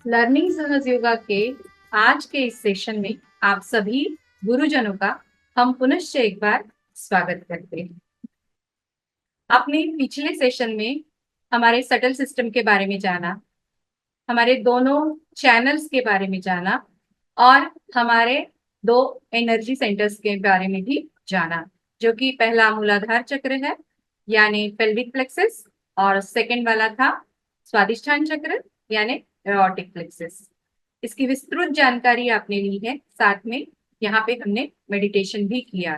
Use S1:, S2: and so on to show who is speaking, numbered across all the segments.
S1: Learning सहज योगा के आज के इस सेशन में आप सभी गुरुजनों का हम पुनश्च एक बार स्वागत करते हैं। आपने पिछले सेशन में हमारे सटल सिस्टम के बारे में जाना, हमारे दोनों चैनल्स के बारे में जाना और हमारे दो एनर्जी सेंटर्स के बारे में भी जाना, जो कि पहला मूलाधार चक्र है यानी पेल्विक प्लेक्सस और सेकंड वाला था स्वादिष्ठान चक्र यानी एओर्टिक प्लेक्सस। इसकी विस्तृत जानकारी आपने ली है, साथ में यहाँ पे हमने मेडिटेशन भी किया।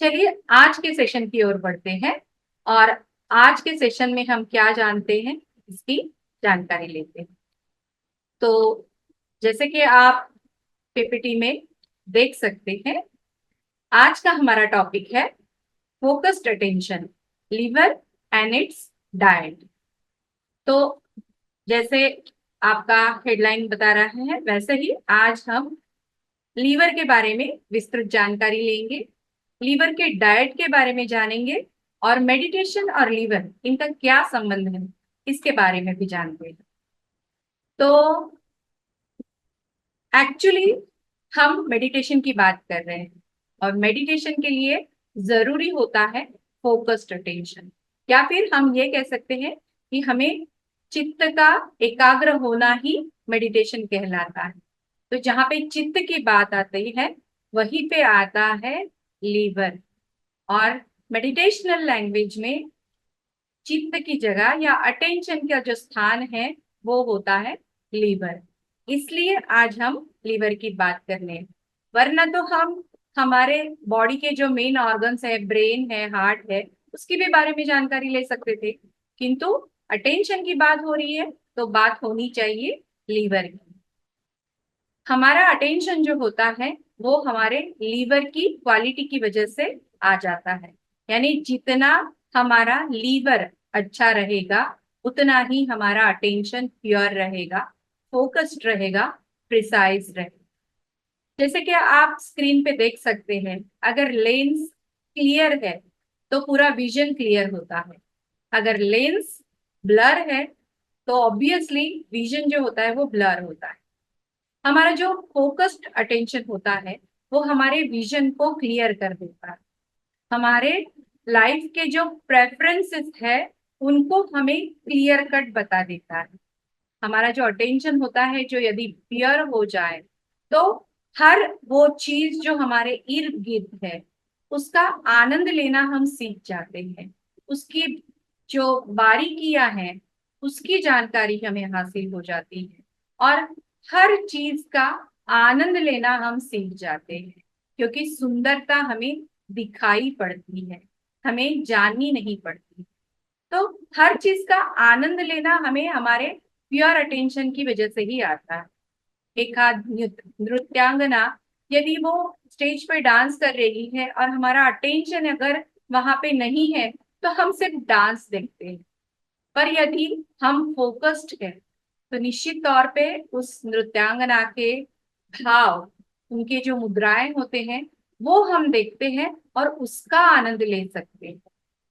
S1: चलिए आज के सेशन की ओर बढ़ते हैं और आज के सेशन में हम क्या जानते हैं इसकी जानकारी लेते हैं। तो जैसे कि आप पीपीटी में देख सकते हैं, आज का हमारा टॉपिक है focused attention, liver and its diet. तो जैसे आपका हेडलाइन बता रहा है, वैसे ही आज हम लीवर के बारे में विस्तृत जानकारी लेंगे, लीवर के डाइट के बारे में जानेंगे और मेडिटेशन और लीवर इनका क्या संबंध है इसके बारे में भी जानते हैं। तो एक्चुअली हम मेडिटेशन की बात कर रहे हैं और मेडिटेशन के लिए जरूरी होता है फोकस्ड अटेंशन, या फिर हम ये कह सकते हैं कि हमें चित्त का एकाग्र होना ही मेडिटेशन कहलाता है। तो जहां पे चित्त की बात आती है वहीं पे आता है लीवर, और मेडिटेशनल लैंग्वेज में चित्त की जगह या अटेंशन का जो स्थान है वो होता है लीवर। इसलिए आज हम लीवर की बात करने हैं। वरना तो हम हमारे बॉडी के जो मेन ऑर्गन्स है, ब्रेन है, हार्ट है, उसकी भी बारे में जानकारी ले सकते थे, किंतु अटेंशन की बात हो रही है तो बात होनी चाहिए लीवर की। हमारा अटेंशन जो होता है वो हमारे लीवर की क्वालिटी की वजह से आ जाता है, यानी जितना हमारा लीवर अच्छा रहेगा उतना ही हमारा अटेंशन प्योर रहेगा, फोकस्ड रहेगा, प्रिसाइज रहेगा। जैसे कि आप स्क्रीन पे देख सकते हैं, अगर लेंस क्लियर है तो पूरा विजन क्लियर होता है, अगर लेंस ब्लर है तो ऑब्वियसली विजन जो होता है वो ब्लर होता है। हमारा जो फोकस्ड अटेंशन होता है वो हमारे विजन को क्लियर कर देता है, हमारे लाइफ के जो प्रेफरेंसेस है उनको हमें क्लियर कट बता देता है। हमारा जो अटेंशन होता है जो यदि क्लियर हो जाए तो हर वो चीज जो हमारे इर्द गिर्द है उसका आनंद लेना हम सीख जाते हैं, उसकी जो बारीकियां हैं उसकी जानकारी हमें हासिल हो जाती है और हर चीज का आनंद लेना हम सीख जाते हैं, क्योंकि सुंदरता हमें दिखाई पड़ती है, हमें जाननी नहीं पड़ती। तो हर चीज का आनंद लेना हमें हमारे प्योर अटेंशन की वजह से ही आता है। एक आध नृत्यांगना यदि वो स्टेज पे डांस कर रही है और हमारा अटेंशन अगर वहां पे नहीं है तो हम सिर्फ डांस देखते हैं, पर यदि हम फोकस्ड हैं तो निश्चित तौर पे उस नृत्यांगना के भाव, उनके जो मुद्राएं होते हैं वो हम देखते हैं और उसका आनंद ले सकते हैं।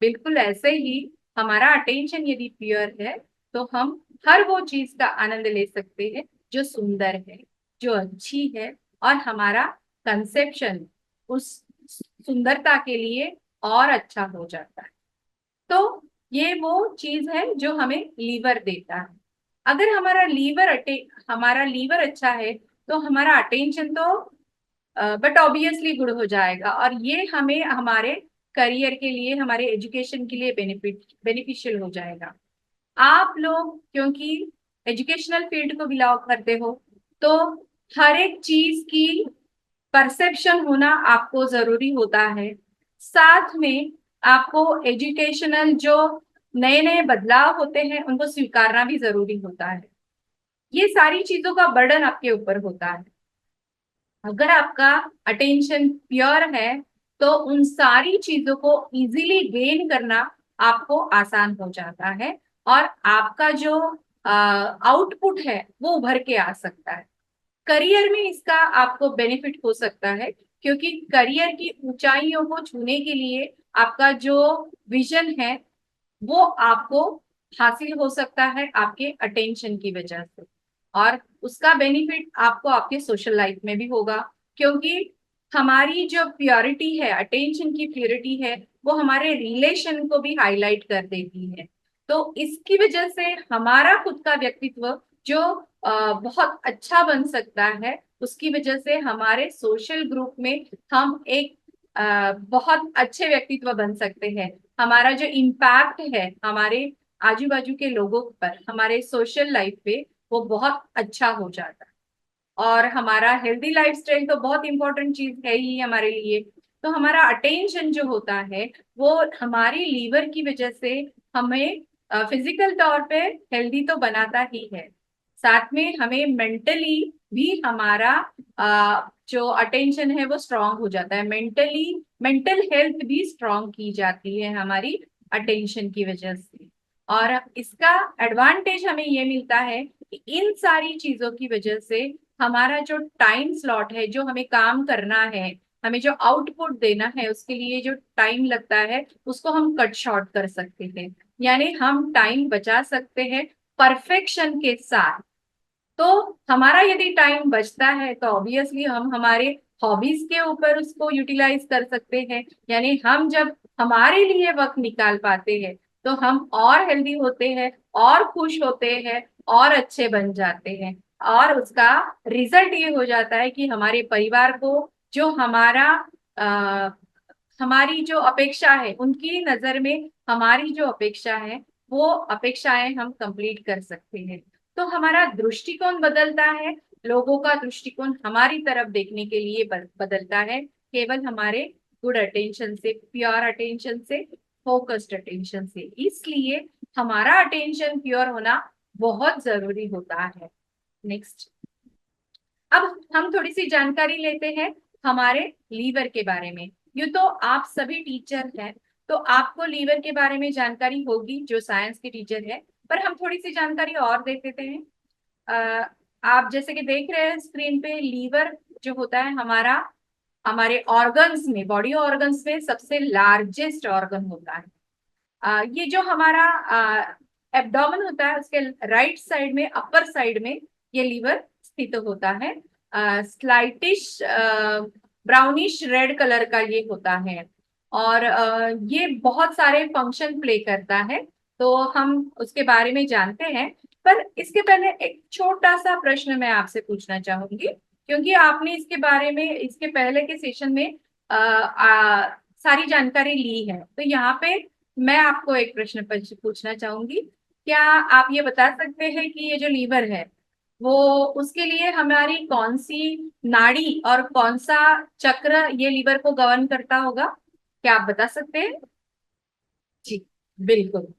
S1: बिल्कुल ऐसे ही हमारा अटेंशन यदि प्योर है तो हम हर वो चीज का आनंद ले सकते हैं जो सुंदर है, जो अच्छी है, और हमारा कंसेप्शन उस सुंदरता के लिए और अच्छा हो जाता है। तो ये वो चीज है जो हमें लीवर देता है। अगर हमारा लीवर अच्छा है तो हमारा अटेंशन तो बट ऑब्वियसली गुड हो जाएगा, और ये हमें हमारे करियर के लिए, हमारे एजुकेशन के लिए बेनिफिशियल हो जाएगा। आप लोग क्योंकि एजुकेशनल फील्ड को बिलोंग करते हो तो हर एक चीज की परसेप्शन होना आपको जरूरी होता है, साथ में आपको एजुकेशनल जो नए नए बदलाव होते हैं उनको स्वीकारना भी जरूरी होता है। ये सारी चीजों का बर्डन आपके ऊपर होता है। अगर आपका अटेंशन प्योर है तो उन सारी चीजों को इजीली गेन करना आपको आसान हो जाता है और आपका जो आउटपुट है वो उभर के आ सकता है। करियर में इसका आपको बेनिफिट हो सकता है, क्योंकि करियर की ऊंचाइयों को छूने के लिए आपका जो विजन है वो आपको हासिल हो सकता है आपके अटेंशन की वजह से। और उसका बेनिफिट आपको आपके सोशल लाइफ में भी होगा, क्योंकि हमारी जो प्योरिटी है, अटेंशन की प्योरिटी है, वो हमारे रिलेशन को भी हाईलाइट कर देती है। तो इसकी वजह से हमारा खुद का व्यक्तित्व जो बहुत अच्छा बन सकता है, उसकी वजह से हमारे सोशल ग्रुप में हम एक बहुत अच्छे व्यक्तित्व बन सकते हैं। हमारा जो इम्पैक्ट है हमारे आजू बाजू के लोगों पर, हमारे सोशल लाइफ पे, वो बहुत अच्छा हो जाता है। और हमारा हेल्दी लाइफस्टाइल तो बहुत इंपॉर्टेंट चीज है ही हमारे लिए। तो हमारा अटेंशन जो होता है वो हमारी लीवर की वजह से हमें फिजिकल तौर पे हेल्दी तो बनाता ही है, साथ में हमें मेंटली भी हमारा जो अटेंशन है वो स्ट्रांग हो जाता है। मेंटल हेल्थ भी स्ट्रांग की जाती है हमारी अटेंशन की वजह से। और इसका एडवांटेज हमें ये मिलता है कि इन सारी चीजों की वजह से हमारा जो टाइम स्लॉट है, जो हमें काम करना है, हमें जो आउटपुट देना है, उसके लिए जो टाइम लगता है उसको हम कट शॉर्ट कर सकते हैं। यानी हम टाइम बचा सकते हैं परफेक्शन के साथ। तो हमारा यदि टाइम बचता है तो ऑब्वियसली हम हमारे हॉबीज के ऊपर उसको यूटिलाइज कर सकते हैं। यानी हम जब हमारे लिए वक्त निकाल पाते हैं तो हम और हेल्दी होते हैं, और खुश होते हैं, और अच्छे बन जाते हैं। और उसका रिजल्ट ये हो जाता है कि हमारे परिवार को जो आ, हमारी जो अपेक्षा है, उनकी नजर में हमारी जो अपेक्षा है, वो अपेक्षाएं हम कंप्लीट कर सकते हैं। तो हमारा दृष्टिकोण बदलता है, लोगों का दृष्टिकोण हमारी तरफ देखने के लिए बदलता है, केवल हमारे गुड अटेंशन से, प्योर अटेंशन से, फोकस्ड अटेंशन से। इसलिए हमारा अटेंशन प्योर होना बहुत जरूरी होता है। नेक्स्ट, अब हम थोड़ी सी जानकारी लेते हैं हमारे लीवर के बारे में। यूँ तो आप सभी टीचर हैं, तो आपको लीवर के बारे में जानकारी होगी जो साइंस के टीचर है, पर हम थोड़ी सी जानकारी और दे देते हैं। आप जैसे कि देख रहे हैं स्क्रीन पे, लीवर जो होता है हमारा, हमारे ऑर्गन्स में, बॉडी ऑर्गन्स में सबसे लार्जेस्ट ऑर्गन होता है। ये जो हमारा एब्डोमेन होता है, उसके राइट साइड में, अपर साइड में ये लीवर स्थित होता है। स्लाइटिश ब्राउनिश रेड कलर का ये होता है। और ये बहुत सारे फंक्शन प्ले करता है, तो हम उसके बारे में जानते हैं। पर इसके पहले एक छोटा सा प्रश्न मैं आपसे पूछना चाहूंगी, क्योंकि आपने इसके बारे में इसके पहले के सेशन में सारी जानकारी ली है। तो यहाँ पे मैं आपको एक प्रश्न पूछना चाहूंगी। क्या आप ये बता सकते हैं कि ये जो लीवर है वो, उसके लिए हमारी कौन सी नाड़ी और कौन सा चक्र ये लीवर को गवर्न करता होगा? क्या आप बता सकते हैं? जी, बिल्कुल।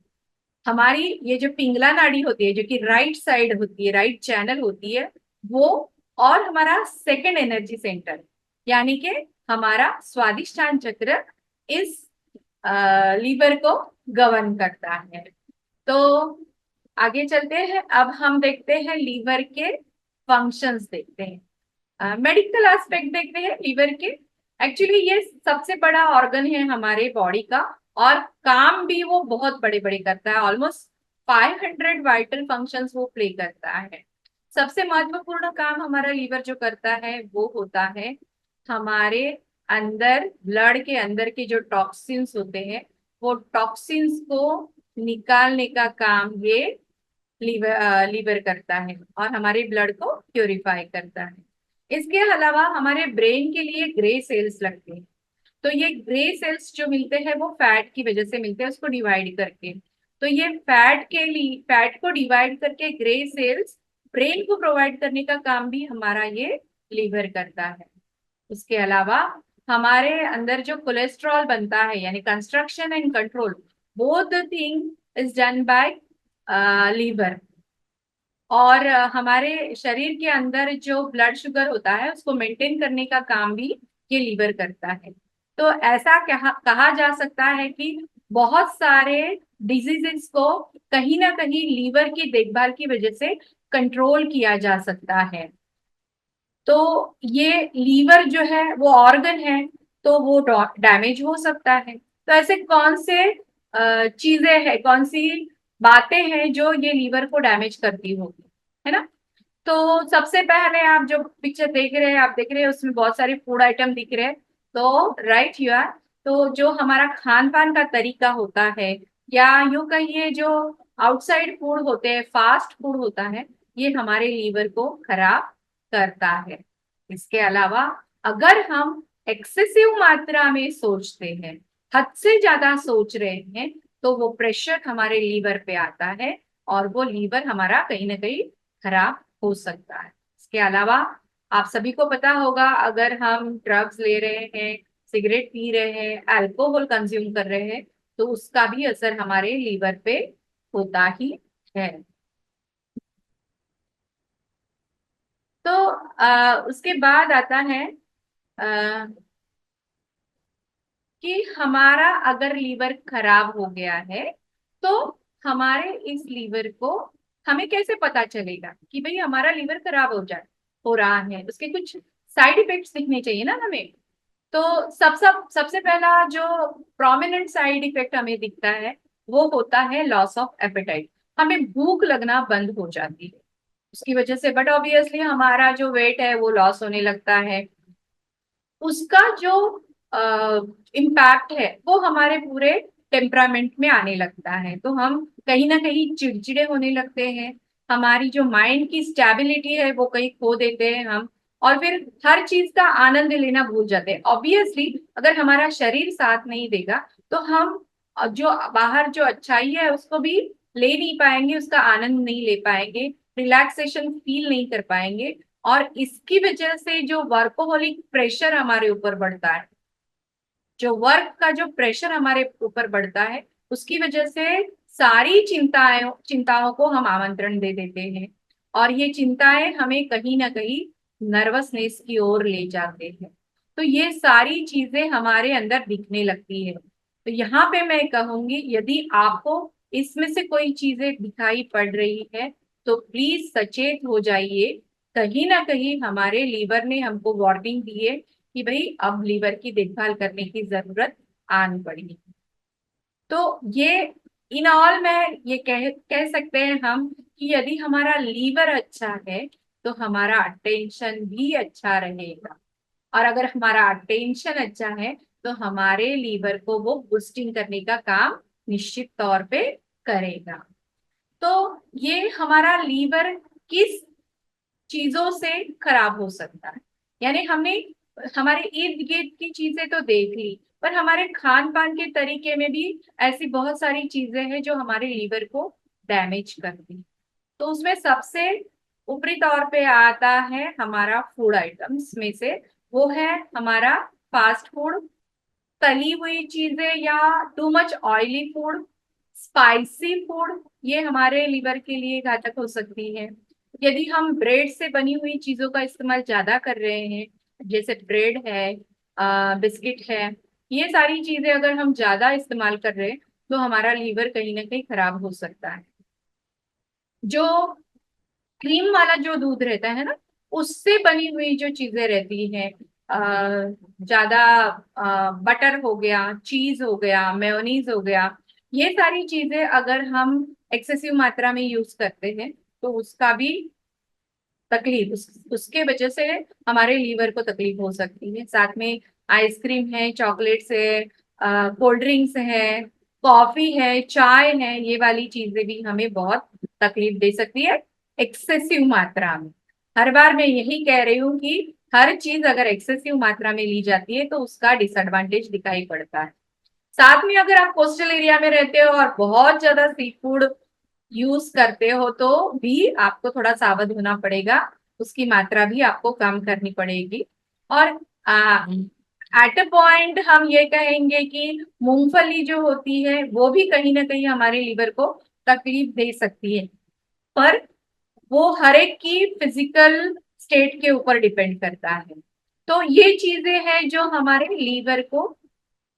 S1: हमारी ये जो पिंगला नाड़ी होती है, जो कि राइट साइड होती है, राइट चैनल होती है, वो, और हमारा सेकंड एनर्जी सेंटर यानी कि हमारा स्वादिष्टान चक्र इस लीवर को गवर्न करता है। तो आगे चलते हैं, अब हम देखते हैं लीवर के फंक्शंस, देखते हैं मेडिकल एस्पेक्ट, देखते हैं लीवर के। एक्चुअली ये सबसे बड़ा ऑर्गन है हमारे बॉडी का, और काम भी वो बहुत बड़े बड़े करता है। ऑलमोस्ट 500 वाइटल फंक्शंस वो प्ले करता है। सबसे महत्वपूर्ण काम हमारा लीवर जो करता है वो होता है हमारे अंदर, ब्लड के अंदर के जो टॉक्सिन्स होते हैं, वो टॉक्सिन्स को निकालने का काम ये लीवर करता है, और हमारे ब्लड को प्योरीफाई करता है। इसके अलावा हमारे ब्रेन के लिए ग्रे सेल्स लगते हैं। तो ये ग्रे सेल्स जो मिलते हैं वो फैट की वजह से मिलते हैं, उसको डिवाइड करके। तो ये फैट के लिए, फैट को डिवाइड करके ग्रे सेल्स ब्रेन को प्रोवाइड करने का काम भी हमारा ये लीवर करता है। उसके अलावा हमारे अंदर जो कोलेस्ट्रॉल बनता है, यानी construction and control, both the thing is done by liver. और हमारे शरीर के अंदर जो ब्लड शुगर होता है उसको मेंटेन करने का काम भी ये लीवर करता है। तो ऐसा कहा जा सकता है कि बहुत सारे डिजीजेस को कहीं ना कहीं लीवर की देखभाल की वजह से कंट्रोल किया जा सकता है। तो ये लीवर जो है वो ऑर्गन है, तो वो डैमेज हो सकता है। तो ऐसे कौन से चीजें हैं, कौन सी बातें हैं जो ये लीवर को डैमेज करती होगी, है ना? तो सबसे पहले आप जो पिक्चर देख रहे हैं, आप देख रहे हैं उसमें बहुत सारे फूड आइटम दिख रहे हैं। तो राइट यू आर, तो जो हमारा खान पान का तरीका होता है, या यूं कहिए जो आउटसाइड फूड होते हैं, फास्ट फूड होता है, ये हमारे लीवर को खराब करता है। इसके अलावा अगर हम एक्सेसिव मात्रा में सोचते हैं, हद से ज्यादा सोच रहे हैं, तो वो प्रेशर हमारे लीवर पे आता है और वो लीवर हमारा कहीं ना कहीं खराब हो सकता है। इसके अलावा आप सभी को पता होगा, अगर हम ड्रग्स ले रहे हैं, सिगरेट पी रहे हैं, अल्कोहल कंज्यूम कर रहे हैं, तो उसका भी असर हमारे लीवर पे होता ही है। तो उसके बाद आता है आ, कि हमारा अगर लीवर खराब हो गया है, तो हमारे इस लीवर को हमें कैसे पता चलेगा कि भाई हमारा लीवर खराब हो रहा है, उसके कुछ साइड इफेक्ट्स दिखने चाहिए ना हमें। तो सबसे पहला जो प्रोमिनेंट साइड इफेक्ट हमें दिखता है, वो होता है लॉस ऑफ एपेटाइट। हमें भूख लगना बंद हो जाती है उसकी वजह से, बट ऑब्वियसली हमारा जो वेट है वो लॉस होने लगता है। उसका जो इम्पैक्ट है वो हमारे पूरे टेम्परामेंट में आने लगता है, तो हम कहीं ना कहीं चिड़चिड़े होने लगते हैं। हमारी जो माइंड की स्टेबिलिटी है वो कहीं खो देते हैं हम, और फिर हर चीज का आनंद लेना भूल जाते हैं। ऑब्वियसली अगर हमारा शरीर साथ नहीं देगा, तो हम जो बाहर जो अच्छाई है उसको भी ले नहीं पाएंगे, उसका आनंद नहीं ले पाएंगे, रिलैक्सेशन फील नहीं कर पाएंगे। और इसकी वजह से जो वर्कोहोलिक प्रेशर हमारे ऊपर बढ़ता है, जो वर्क का जो प्रेशर हमारे ऊपर बढ़ता है, उसकी वजह से सारी चिंताओं को हम आमंत्रण दे देते हैं, और ये चिंताएं हमें कहीं ना कहीं नर्वसनेस की ओर ले जाते हैं। तो ये सारी चीजें हमारे अंदर दिखने लगती है। तो यहाँ पे मैं कहूंगी, यदि आपको इसमें से कोई चीजें दिखाई पड़ रही है, तो प्लीज सचेत हो जाइए। कहीं ना कहीं हमारे लीवर ने हमको वार्निंग दी है कि भाई अब लीवर की देखभाल करने की जरूरत आन पड़ी। तो ये इन ऑल में ये कह सकते हैं हम कि यदि हमारा लीवर अच्छा है, तो हमारा अटेंशन भी अच्छा रहेगा। और अगर हमारा अटेंशन अच्छा है, तो हमारे लीवर को वो बूस्टिंग करने का काम निश्चित तौर पे करेगा। तो ये हमारा लीवर किस चीजों से खराब हो सकता है, यानी हमने हमारे इर्द गिर्द की चीजें तो देख ली, पर हमारे खान पान के तरीके में भी ऐसी बहुत सारी चीजें हैं जो हमारे लीवर को डैमेज करती। तो उसमें सबसे ऊपरी तौर पे आता है हमारा फूड आइटम्स में से, वो है हमारा फास्ट फूड, तली हुई चीजें या too much oily food, spicy food, ये हमारे लिवर के लिए घातक हो सकती है। यदि हम ब्रेड से बनी हुई चीजों का इस्तेमाल ज्यादा कर रहे हैं, जैसे ब्रेड है, बिस्किट है, ये सारी चीजें अगर हम ज्यादा इस्तेमाल कर रहे हैं, तो हमारा लीवर कहीं ना कहीं खराब हो सकता है। जो क्रीम वाला जो दूध रहता है ना, उससे बनी हुई जो चीजें रहती हैं, ज्यादा बटर हो गया, चीज हो गया, मेयोनीज हो गया, ये सारी चीजें अगर हम एक्सेसिव मात्रा में यूज करते हैं, तो उसका भी तकलीफ उसके वजह से हमारे लीवर को तकलीफ हो सकती है। साथ में आइसक्रीम है, चॉकलेट्स है, कोल्ड ड्रिंक्स है, कॉफी है, चाय है, ये वाली चीजें भी हमें बहुत तकलीफ दे सकती है एक्सेसिव मात्रा में। हर बार मैं यही कह रही हूँ कि हर चीज अगर एक्सेसिव मात्रा में ली जाती है, तो उसका डिसएडवांटेज दिखाई पड़ता है। साथ में अगर आप कोस्टल एरिया में रहते हो और बहुत ज्यादा सी फूड यूज करते हो, तो भी आपको थोड़ा सावध होना पड़ेगा, उसकी मात्रा भी आपको कम करनी पड़ेगी। और एट अ पॉइंट हम ये कहेंगे कि मूंगफली जो होती है वो भी कहीं ना कहीं हमारे लीवर को तकलीफ दे सकती है, पर वो हर एक की फिजिकल स्टेट के ऊपर डिपेंड करता है। तो ये चीजें हैं जो हमारे लीवर को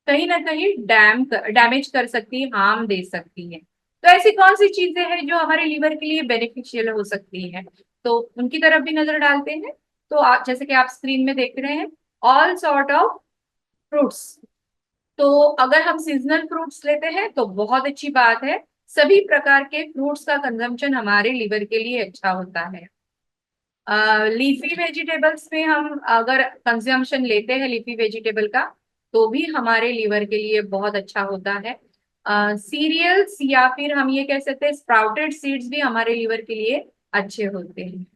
S1: कहीं ना कहीं डैमेज कर सकती है, हार्म दे सकती है। तो ऐसी कौन सी चीजें हैं जो हमारे लीवर के लिए बेनिफिशियल हो सकती है, तो उनकी तरफ भी नजर डालते हैं। तो जैसे कि आप स्क्रीन में देख रहे हैं, ऑल सॉर्ट ऑफ फ्रूट्स। तो अगर हम सीजनल फ्रूट्स लेते हैं तो बहुत अच्छी बात है, सभी प्रकार के फ्रूट्स का कंजम्पशन हमारे लीवर के लिए अच्छा होता है। लीफी वेजिटेबल्स में हम अगर कंजम्पशन लेते हैं लीफी वेजिटेबल का, तो भी हमारे लीवर के लिए बहुत अच्छा होता है। सीरियल्स या फिर हम ये कह सकते हैं स्प्राउटेड सीड्स भी हमारे लीवर के लिए अच्छे होते हैं।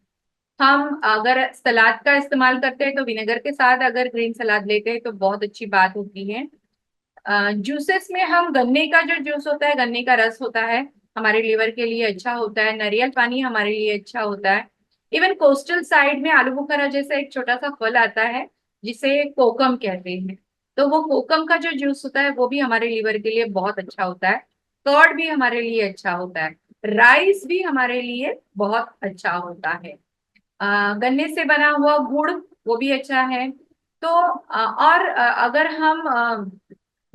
S1: हम अगर सलाद का इस्तेमाल करते हैं तो विनेगर के साथ अगर ग्रीन सलाद लेते हैं तो बहुत अच्छी बात होती है। जूसेस में हम गन्ने का जो जूस होता है, गन्ने का रस होता है, हमारे लीवर के लिए अच्छा होता है। नारियल पानी हमारे लिए अच्छा होता है। इवन कोस्टल साइड में आलू बुखारा जैसा एक छोटा सा फल आता है जिसे कोकम कहते हैं, तो वो कोकम का जो जूस होता है वो भी हमारे लीवर के लिए बहुत अच्छा होता है। कर्ड भी हमारे लिए अच्छा होता है। राइस भी हमारे लिए बहुत अच्छा होता है। गन्ने से बना हुआ गुड़ वो भी अच्छा है। तो और अगर हम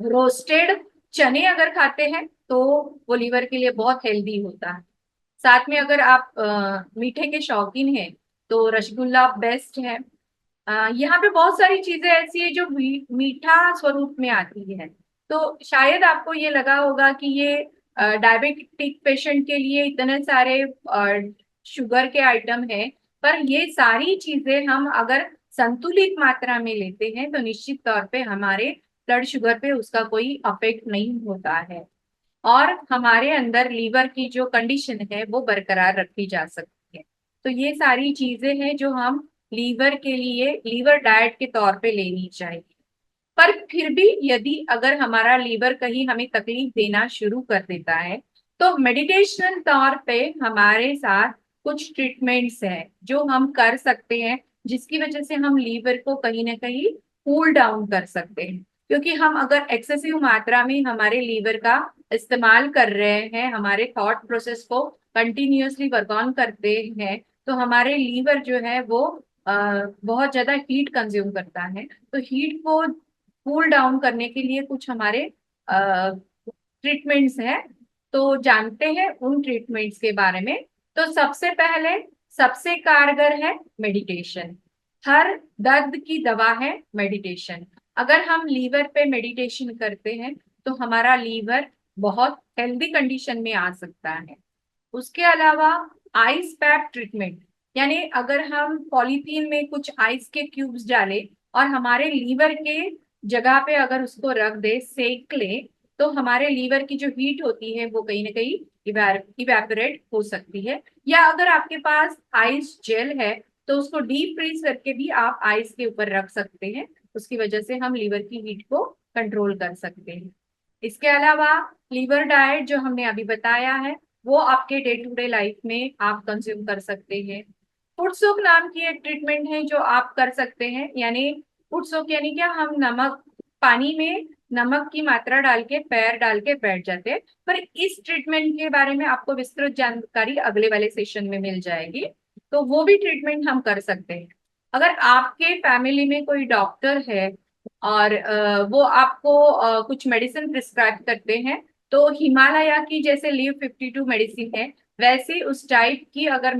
S1: रोस्टेड चने अगर खाते हैं तो वो लीवर के लिए बहुत हेल्दी होता है। साथ में अगर आप मीठे के शौकीन हैं तो रसगुल्ला बेस्ट है। यहाँ पे बहुत सारी चीजें ऐसी है जो मीठा स्वरूप में आती है। तो शायद आपको ये लगा होगा कि ये डायबिटिक पेशेंट के लिए इतने सारे शुगर के आइटम है, पर ये सारी चीजें हम अगर संतुलित मात्रा में लेते हैं तो निश्चित तौर पे हमारे ब्लड शुगर पे उसका कोई अफेक्ट नहीं होता है, और हमारे अंदर लीवर की जो कंडीशन है वो बरकरार रखी जा सकती है। तो ये सारी चीजें हैं जो हम लीवर के लिए लीवर डाइट के तौर पे लेनी चाहिए। पर फिर भी यदि अगर हमारा लीवर कहीं हमें तकलीफ देना शुरू कर देता है तो मेडिटेशनल तौर पे हमारे साथ कुछ ट्रीटमेंट्स हैं जो हम कर सकते हैं, जिसकी वजह से हम लीवर को कहीं ना कहीं कूल डाउन कर सकते हैं। क्योंकि हम अगर एक्सेसिव मात्रा में हमारे लीवर का इस्तेमाल कर रहे हैं, हमारे थॉट प्रोसेस को कंटिन्यूअसली वर्क ऑन करते हैं, तो हमारे लीवर जो है वो बहुत ज्यादा हीट कंज्यूम करता है। तो हीट को कूल डाउन करने के लिए कुछ हमारे ट्रीटमेंट्स हैं। तो जानते हैं उन ट्रीटमेंट्स के बारे में। तो सबसे पहले सबसे कारगर है मेडिटेशन। हर दर्द की दवा है मेडिटेशन। अगर हम लीवर पे मेडिटेशन करते हैं तो हमारा लीवर बहुत हेल्दी कंडीशन में आ सकता है। उसके अलावा आइस पैक ट्रीटमेंट, यानी अगर हम पॉलीथीन में कुछ आइस के क्यूब्स डालें और हमारे लीवर के जगह पे अगर उसको रख दे, सेक ले, तो हमारे लीवर की जो हीट होती है वो कहीं ना कहीं इवेपोरेट हो सकती है। या अगर आपके पास आइस जेल है तो उसको डीप फ्रीज करके भी आप आइस के ऊपर रख सकते हैं। उसकी वजह से हम लीवर की हीट को कंट्रोल कर सकते हैं। इसके अलावा लीवर डाइट जो हमने अभी बताया है वो आपके डे टू डे लाइफ में आप कंज्यूम कर सकते हैं। फुट सोक नाम की एक ट्रीटमेंट है जो आप कर सकते हैं। यानी फुट सोक यानी क्या, हम नमक पानी में नमक की मात्रा डाल के पैर डाल के बैठ जाते हैं। पर इस ट्रीटमेंट के बारे में आपको विस्तृत जानकारी अगले वाले सेशन में मिल जाएगी। तो वो भी ट्रीटमेंट हम कर सकते हैं। अगर आपके फैमिली में कोई डॉक्टर है और वो आपको कुछ मेडिसिन प्रिस्क्राइब करते हैं, तो हिमालय की जैसे लीव 52 मेडिसिन है, वैसे उस टाइप की अगर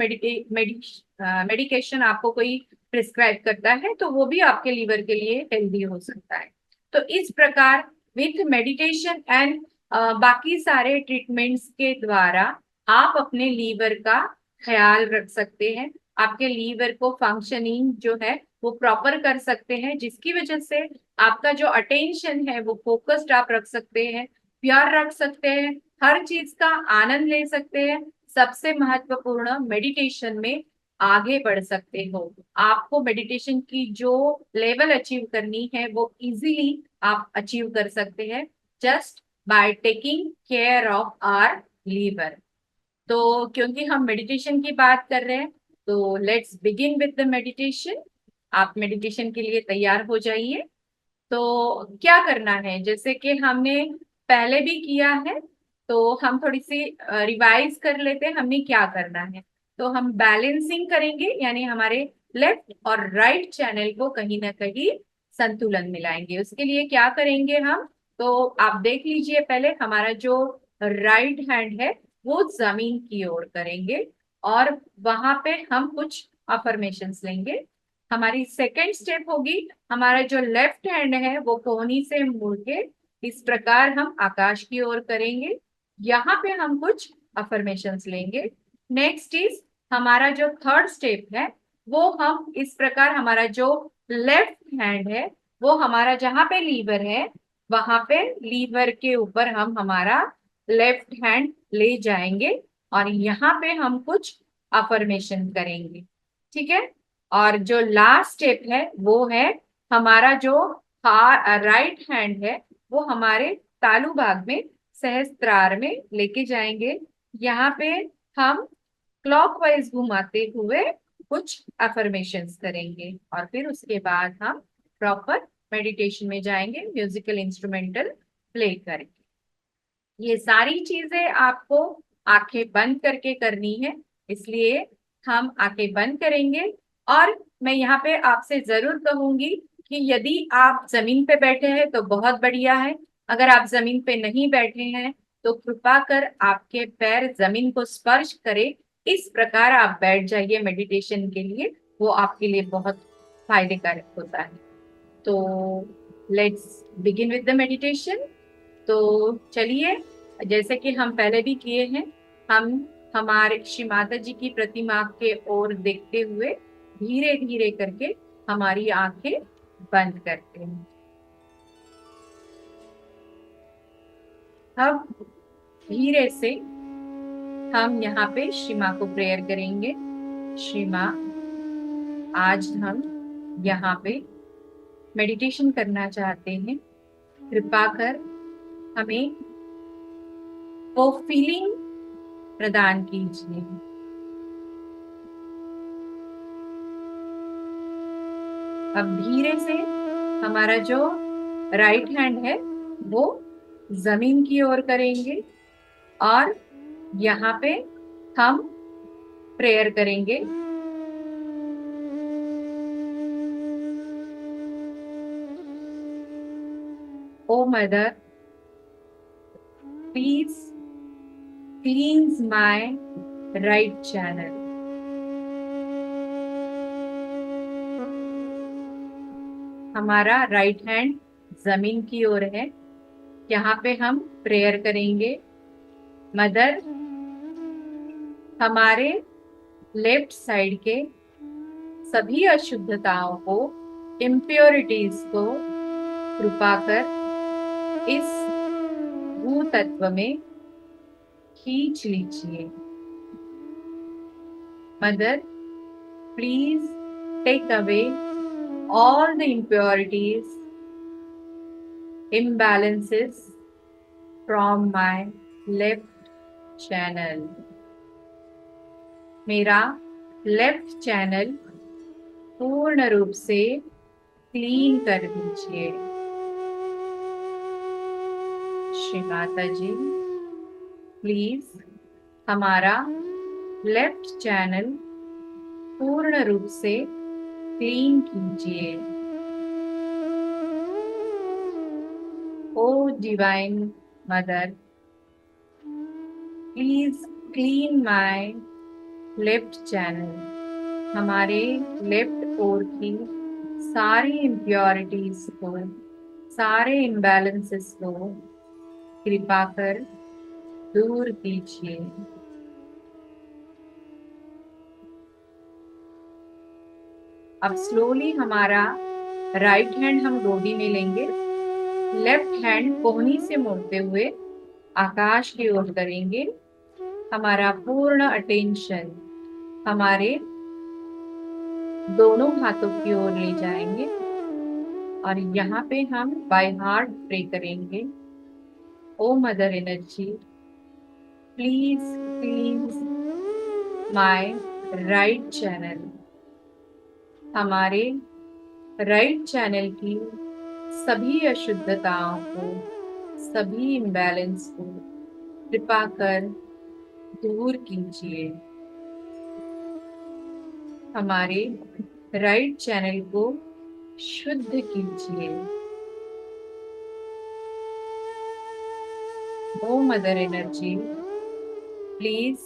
S1: मेडिकेशन आपको कोई प्रिस्क्राइब करता है तो वो भी आपके लीवर के लिए हेल्दी हो सकता है। तो इस प्रकार विथ मेडिटेशन एंड बाकी सारे ट्रीटमेंट्स के द्वारा आप अपने लीवर का ख्याल रख सकते हैं। आपके लीवर को फंक्शनिंग जो है वो प्रॉपर कर सकते हैं, जिसकी वजह से आपका जो अटेंशन है वो फोकस्ड आप रख सकते हैं, प्यार रख सकते हैं, हर चीज का आनंद ले सकते हैं। सबसे महत्वपूर्ण मेडिटेशन में आगे बढ़ सकते हो। आपको मेडिटेशन की जो लेवल अचीव करनी है वो इजीली आप अचीव कर सकते हैं, just by taking care of our liver. तो क्योंकि हम मेडिटेशन की बात कर रहे हैं तो let's begin with the meditation. आप मेडिटेशन के लिए तैयार हो जाइए। तो क्या करना है, जैसे कि हमने पहले भी किया है, तो हम थोड़ी सी रिवाइज कर लेते हैं हमने क्या करना है। तो हम बैलेंसिंग करेंगे, यानी हमारे लेफ्ट और राइट चैनल को कहीं ना कहीं संतुलन मिलाएंगे। उसके लिए क्या करेंगे हम, तो आप देख लीजिए, पहले हमारा जो राइट हैंड है वो जमीन की ओर करेंगे और वहां पे हम कुछ अफर्मेशंस लेंगे। हमारी सेकेंड स्टेप होगी, हमारा जो लेफ्ट हैंड है वो कोहनी से मुड़ के इस प्रकार हम आकाश की ओर करेंगे। यहाँ पे हम कुछ अफर्मेशंस लेंगे। नेक्स्ट इज हमारा जो थर्ड स्टेप है, वो हम इस प्रकार, हमारा जो लेफ्ट हैंड है वो हमारा जहां पे लीवर है वहां पे लीवर के ऊपर हम हमारा लेफ्ट हैंड ले जाएंगे और यहाँ पे हम कुछ अफर्मेशन करेंगे। ठीक है। और जो लास्ट स्टेप है वो है हमारा जो राइट हैंड है वो हमारे तालू भाग में सहस्त्रार में लेके जाएंगे। यहाँ पे हम क्लॉकवाइज घुमाते हुए कुछ अफर्मेशंस करेंगे और फिर उसके बाद हम प्रॉपर मेडिटेशन में जाएंगे, म्यूजिकल इंस्ट्रूमेंटल प्ले करेंगे। ये सारी चीजें आपको आंखें बंद करके करनी है, इसलिए हम आंखें बंद करेंगे। और मैं यहाँ पे आपसे जरूर कहूंगी कि यदि आप जमीन पे बैठे हैं तो बहुत बढ़िया है, अगर आप जमीन पे नहीं बैठे हैं तो कृपा कर आपके पैर जमीन को स्पर्श करे, इस प्रकार आप बैठ जाइए मेडिटेशन के लिए, वो आपके लिए बहुत फायदेकारक होता है। तो let's begin with the meditation. तो चलिए, जैसे कि हम पहले भी किए हैं, हम हमारे श्री माता जी की प्रतिमा के ओर देखते हुए धीरे धीरे करके हमारी आंखें बंद करते हैं। अब धीरे से हम यहाँ पे श्री माँ को प्रेयर करेंगे। श्री माँ, आज हम यहाँ पे मेडिटेशन करना चाहते हैं, कृपा कर हमें वो फीलिंग प्रदान कीजिए। अब धीरे से हमारा जो राइट हैंड है वो जमीन की ओर करेंगे और यहाँ पे हम प्रेयर करेंगे। O mother, please cleanse my right channel. हमारा राइट हैंड जमीन की ओर है, यहाँ पे हम प्रेयर करेंगे। मदर, हमारे लेफ्ट साइड के सभी अशुद्धताओं को, इम्प्योरिटीज को कृपा कर इस भू तत्व में खींच लीजिए। Mother, please take away all the impurities, imbalances from my left channel. मेरा लेफ्ट चैनल पूर्ण रूप से क्लीन कर दीजिए। श्री माता जी, प्लीज हमारा लेफ्ट चैनल पूर्ण रूप से क्लीन कीजिए। O divine mother, please clean my left channel. हमारे लेफ्ट ओर की सारी इम्प्योरिटीज को, सारे इम्बैलेंसेस को कृपा कर दूर कीजिए। अब स्लोली हमारा राइट हैंड हम गोदी में लेंगे, लेफ्ट हैंड कोहनी से मोड़ते हुए आकाश की ओर करेंगे। हमारा पूर्ण अटेंशन हमारे दोनों हाथों की ओर ले जाएंगे और यहाँ पे हम बाय हार्ट प्रे करेंगे। O mother energy, please cleanse my right channel. हमारे राइट चैनल की सभी अशुद्धताओं को, सभी इम्बैलेंस को कृपा कर दूर कीजिए। हमारे राइट चैनल को शुद्ध कीजिए। ओ मदर एनर्जी, प्लीज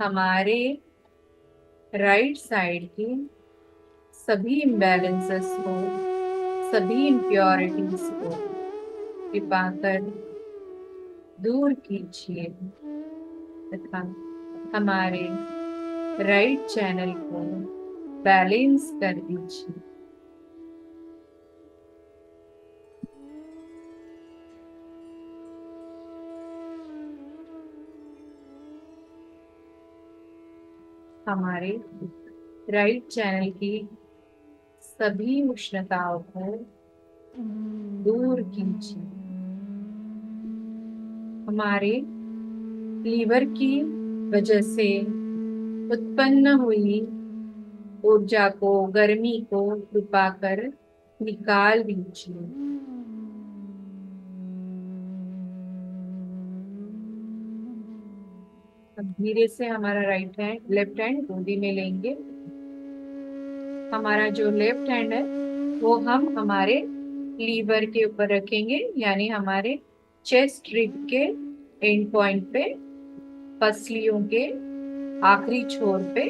S1: हमारे राइट साइड की सभी इम्बैलेंसेस को, सभी इम्प्योरिटीज को कृपा कर दूर कीजिए तथा हमारे राइट चैनल को बैलेंस कर दीजिए। हमारे राइट चैनल की सभी उष्णताओं को दूर कीजिए। हमारे लीवर की वजह से उत्पन्न हुई ऊर्जा को, गर्मी को कृपा कर निकाल दीजिए। अब धीरे से हमारा लेफ्ट हैंड गोदी में लेंगे। हमारा जो लेफ्ट हैंड है वो हम हमारे लीवर के ऊपर रखेंगे, यानी हमारे चेस्ट रिब के एंड पॉइंट पे, पसलियों के आखिरी छोर पे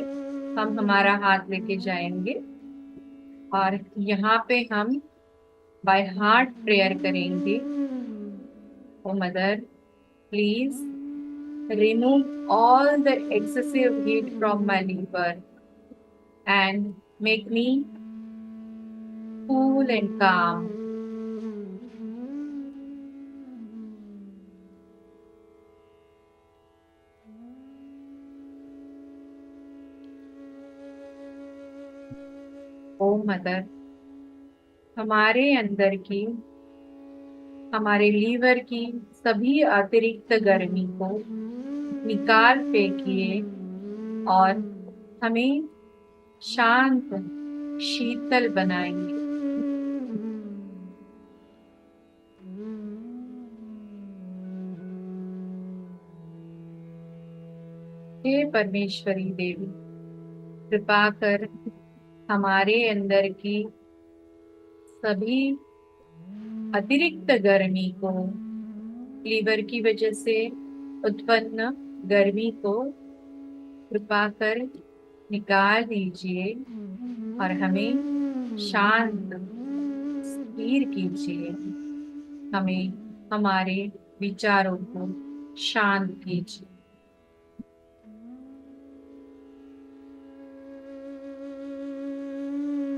S1: हम हमारा हाथ लेके जाएंगे और यहाँ पे हम बाय हार्ट प्रेयर करेंगे। O mother, please remove all the excessive heat from my liver and make me cool and calm. O mother, हमारे अंदर की, हमारे लीवर की सभी अतिरिक्त गर्मी को निकाल फेंकिए और हमें शांत, शीतल बनाएंगे। हे परमेश्वरी देवी, कृपा कर हमारे अंदर की सभी अतिरिक्त गर्मी को, लीवर की वजह से उत्पन्न गर्मी को कृपा कर निकाल दीजिए और हमें शांत, स्थिर कीजिए। हमें हमारे विचारों को शांत कीजिए।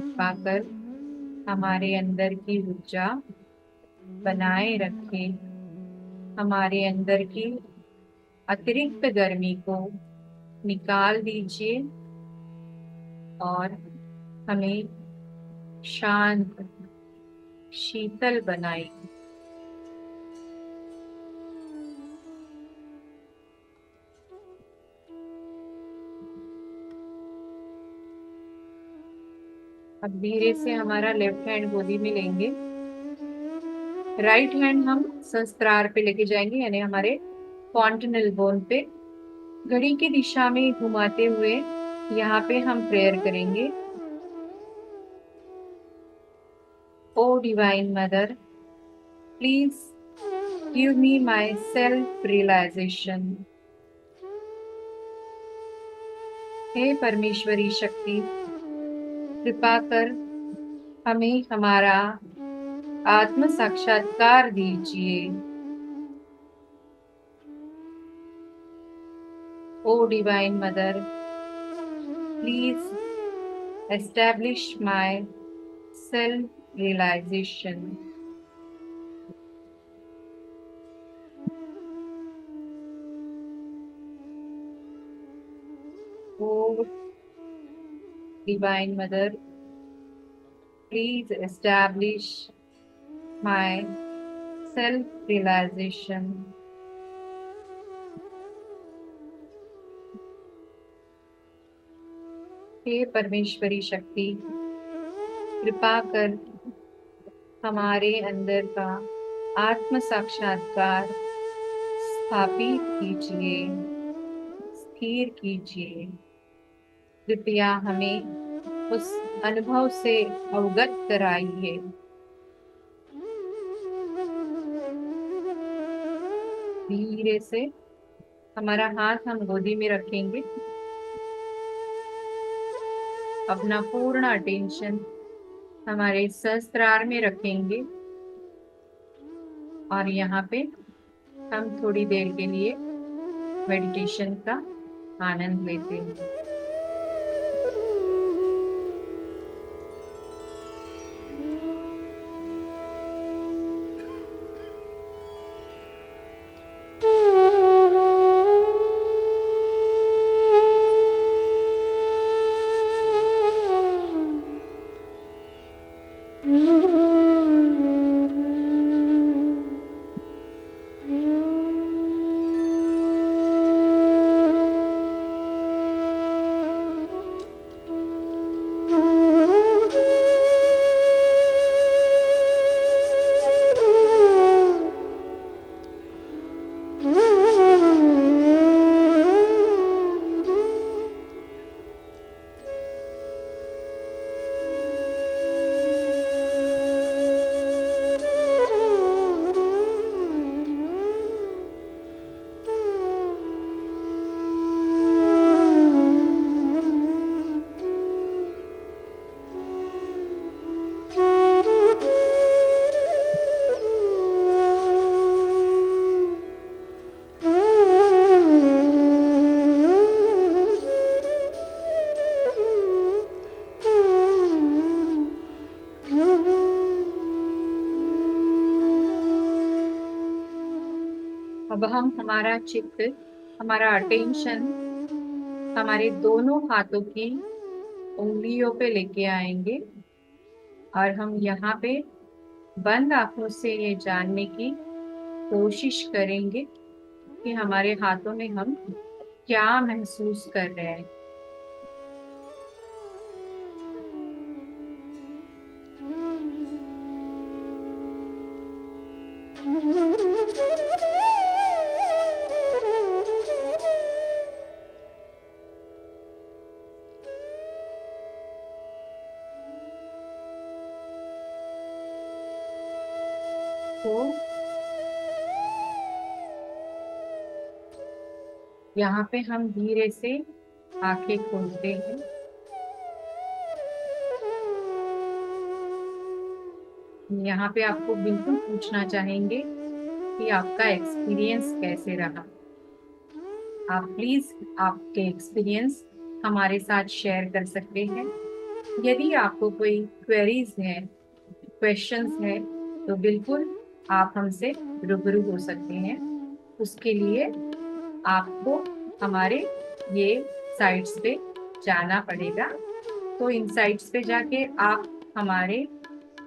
S1: कृपा कर हमारे अंदर की ऊर्जा बनाए रखें। हमारे अंदर की अतिरिक्त गर्मी को निकाल दीजिए और हमें शांत, शीतल बनाए। अब धीरे से हमारा लेफ्ट हैंड गोदी में लेंगे। राइट हैंड हम सहस्त्रार पे लेके जाएंगे, यानी हमारे कॉन्टिनेंटल बोन पे घड़ी की दिशा में घुमाते हुए यहाँ पे हम प्रेयर करेंगे। O divine mother, please give me my self realization. हे परमेश्वरी शक्ति, कृपा कर हमें हमारा आत्म साक्षात्कार दीजिए। O divine mother, please establish my self realization. O divine mother, please establish my self-realization. हे परमेश्वरी शक्ति, कृपा कर हमारे अंदर का आत्म साक्षात्कार स्थापित कीजिए, स्थिर कीजिए। कृपया हमें उस अनुभव से अवगत कराइए। धीरे से हमारा हाथ हम गोदी में रखेंगे। अपना पूर्ण अटेंशन हमारे सहस्त्रार में रखेंगे और यहाँ पे हम थोड़ी देर के लिए मेडिटेशन का आनंद लेते हैं। अब हम हमारा चित्त, हमारा अटेंशन हमारे दोनों हाथों की उंगलियों पे लेके आएंगे और हम यहाँ पे बंद आंखों से ये जानने की कोशिश करेंगे कि हमारे हाथों में हम क्या महसूस कर रहे हैं। तो यहाँ पे हम धीरे से आंखें खोलते हैं। यहाँ पे आपको बिल्कुल पूछना चाहेंगे कि आपका एक्सपीरियंस कैसे रहा। आप प्लीज आपके एक्सपीरियंस हमारे साथ शेयर कर सकते हैं। यदि आपको कोई क्वेरीज है, क्वेश्चंस है, तो बिल्कुल आप हमसे रूबरू हो सकते हैं। उसके लिए आपको हमारे ये साइट्स पे जाना पड़ेगा। तो इन साइट्स पे जाके आप हमारे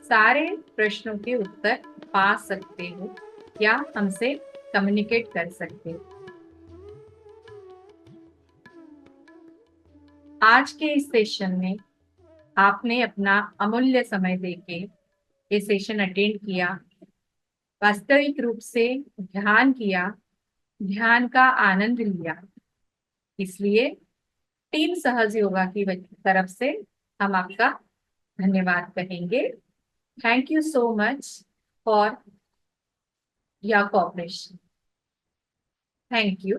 S1: सारे प्रश्नों के उत्तर पा सकते हो या हमसे कम्युनिकेट कर सकते हो। आज के इस सेशन में आपने अपना अमूल्य समय देके ये सेशन अटेंड किया, वास्तविक रूप से ध्यान किया, ध्यान का आनंद लिया। इसलिए टीम सहज योगा की तरफ से हम आपका धन्यवाद कहेंगे। Thank you so much for your cooperation. Thank you.